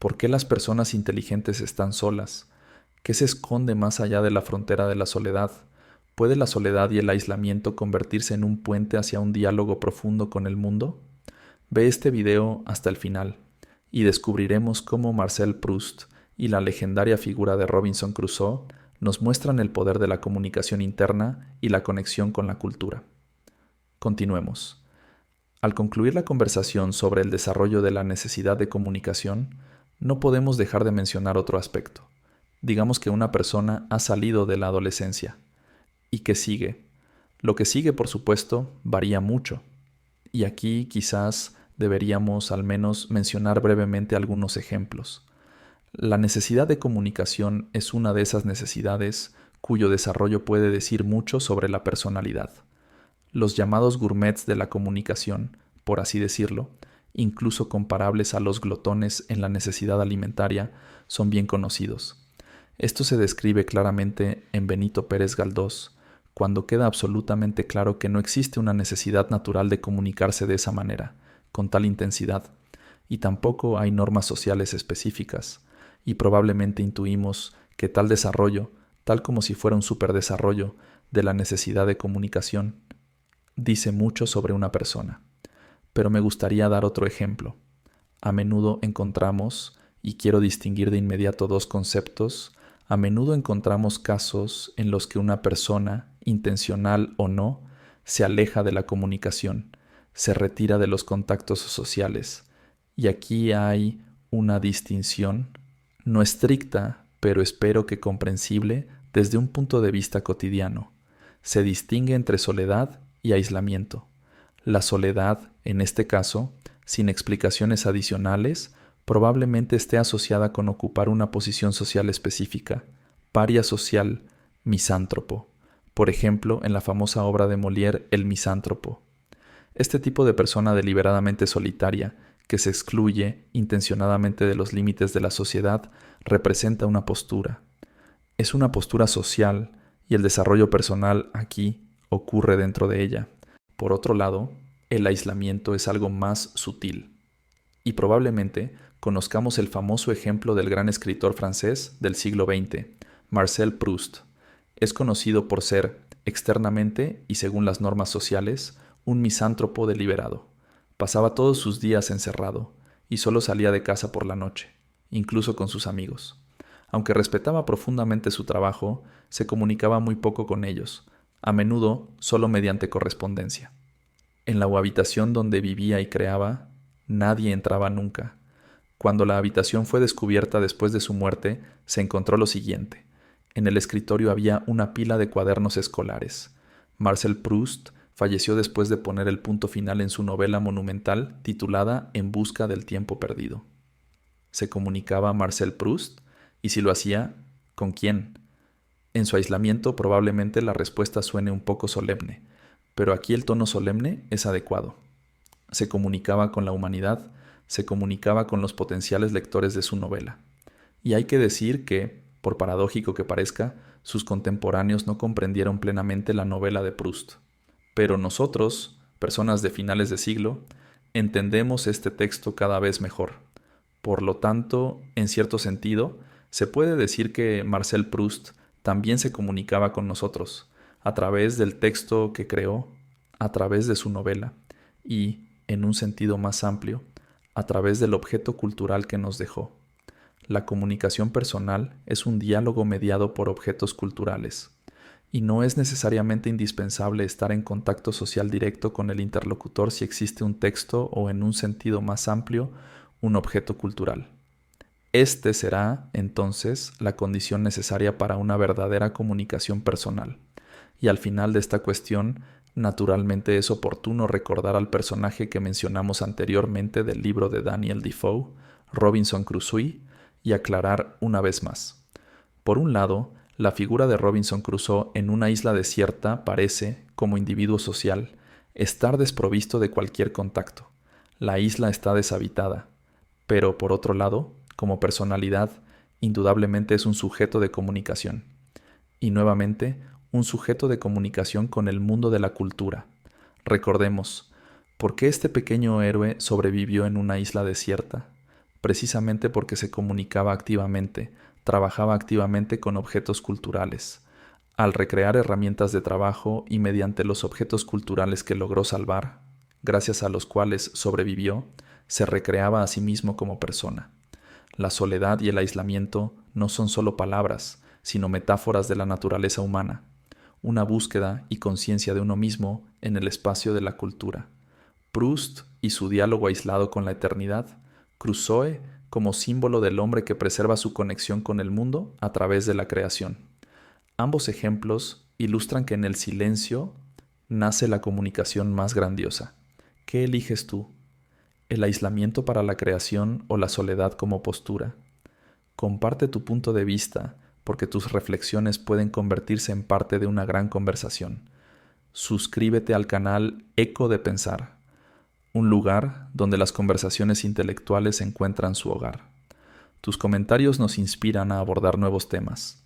¿Por qué las personas inteligentes están solas? ¿Qué se esconde más allá de la frontera de la soledad? ¿Puede la soledad y el aislamiento convertirse en un puente hacia un diálogo profundo con el mundo? Ve este video hasta el final y descubriremos cómo Marcel Proust y la legendaria figura de Robinson Crusoe nos muestran el poder de la comunicación interna y la conexión con la cultura. Continuemos. Al concluir la conversación sobre el desarrollo de la necesidad de comunicación, no podemos dejar de mencionar otro aspecto. Digamos que una persona ha salido de la adolescencia. ¿Y qué sigue? Lo que sigue, por supuesto, varía mucho. Y aquí quizás deberíamos al menos mencionar brevemente algunos ejemplos. La necesidad de comunicación es una de esas necesidades cuyo desarrollo puede decir mucho sobre la personalidad. Los llamados gourmets de la comunicación, por así decirlo, incluso comparables a los glotones en la necesidad alimentaria, son bien conocidos. Esto se describe claramente en Benito Pérez Galdós, cuando queda absolutamente claro que no existe una necesidad natural de comunicarse de esa manera, con tal intensidad, y tampoco hay normas sociales específicas, y probablemente intuimos que tal desarrollo, tal como si fuera un superdesarrollo de la necesidad de comunicación, dice mucho sobre una persona. Pero me gustaría dar otro ejemplo. A menudo encontramos, y quiero distinguir de inmediato dos conceptos, a menudo encontramos casos en los que una persona, intencional o no, se aleja de la comunicación, se retira de los contactos sociales. Y aquí hay una distinción, no estricta, pero espero que comprensible desde un punto de vista cotidiano. Se distingue entre soledad y aislamiento. La soledad, en este caso, sin explicaciones adicionales, probablemente esté asociada con ocupar una posición social específica, paria social, misántropo. Por ejemplo, en la famosa obra de Molière, El misántropo. Este tipo de persona deliberadamente solitaria, que se excluye intencionadamente de los límites de la sociedad, representa una postura. Es una postura social y el desarrollo personal aquí ocurre dentro de ella. Por otro lado, el aislamiento es algo más sutil. Y probablemente conozcamos el famoso ejemplo del gran escritor francés del siglo XX, Marcel Proust. Es conocido por ser, externamente y según las normas sociales, un misántropo deliberado. Pasaba todos sus días encerrado y solo salía de casa por la noche, incluso con sus amigos. Aunque respetaba profundamente su trabajo, se comunicaba muy poco con ellos, a menudo solo mediante correspondencia. En la habitación donde vivía y creaba, nadie entraba nunca. Cuando la habitación fue descubierta después de su muerte, se encontró lo siguiente. En el escritorio había una pila de cuadernos escolares. Marcel Proust falleció después de poner el punto final en su novela monumental titulada En busca del tiempo perdido. ¿Se comunicaba Marcel Proust? Y si lo hacía, ¿con quién? En su aislamiento probablemente la respuesta suene un poco solemne, pero aquí el tono solemne es adecuado. Se comunicaba con la humanidad, se comunicaba con los potenciales lectores de su novela. Y hay que decir que, por paradójico que parezca, sus contemporáneos no comprendieron plenamente la novela de Proust. Pero nosotros, personas de finales de siglo, entendemos este texto cada vez mejor. Por lo tanto, en cierto sentido, se puede decir que Marcel Proust también se comunicaba con nosotros, a través del texto que creó, a través de su novela y, en un sentido más amplio, a través del objeto cultural que nos dejó. La comunicación personal es un diálogo mediado por objetos culturales, y no es necesariamente indispensable estar en contacto social directo con el interlocutor si existe un texto o, en un sentido más amplio, un objeto cultural. Este será, entonces, la condición necesaria para una verdadera comunicación personal. Y al final de esta cuestión, naturalmente es oportuno recordar al personaje que mencionamos anteriormente del libro de Daniel Defoe, Robinson Crusoe, y aclarar una vez más. Por un lado, la figura de Robinson Crusoe en una isla desierta parece, como individuo social, estar desprovisto de cualquier contacto. La isla está deshabitada, pero por otro lado, como personalidad, indudablemente es un sujeto de comunicación. Y nuevamente, un sujeto de comunicación con el mundo de la cultura. Recordemos, ¿por qué este pequeño héroe sobrevivió en una isla desierta? precisamente porque se comunicaba activamente, trabajaba activamente con objetos culturales. Al recrear herramientas de trabajo y mediante los objetos culturales que logró salvar, gracias a los cuales sobrevivió, se recreaba a sí mismo como persona. La soledad y el aislamiento no son solo palabras, sino metáforas de la naturaleza humana, una búsqueda y conciencia de uno mismo en el espacio de la cultura. Proust y su diálogo aislado con la eternidad, Crusoe como símbolo del hombre que preserva su conexión con el mundo a través de la creación. Ambos ejemplos ilustran que en el silencio nace la comunicación más grandiosa. ¿Qué eliges tú? ¿El aislamiento para la creación o la soledad como postura? Comparte tu punto de vista, porque tus reflexiones pueden convertirse en parte de una gran conversación. Suscríbete al canal Eco de Pensar, un lugar donde las conversaciones intelectuales encuentran su hogar. Tus comentarios nos inspiran a abordar nuevos temas.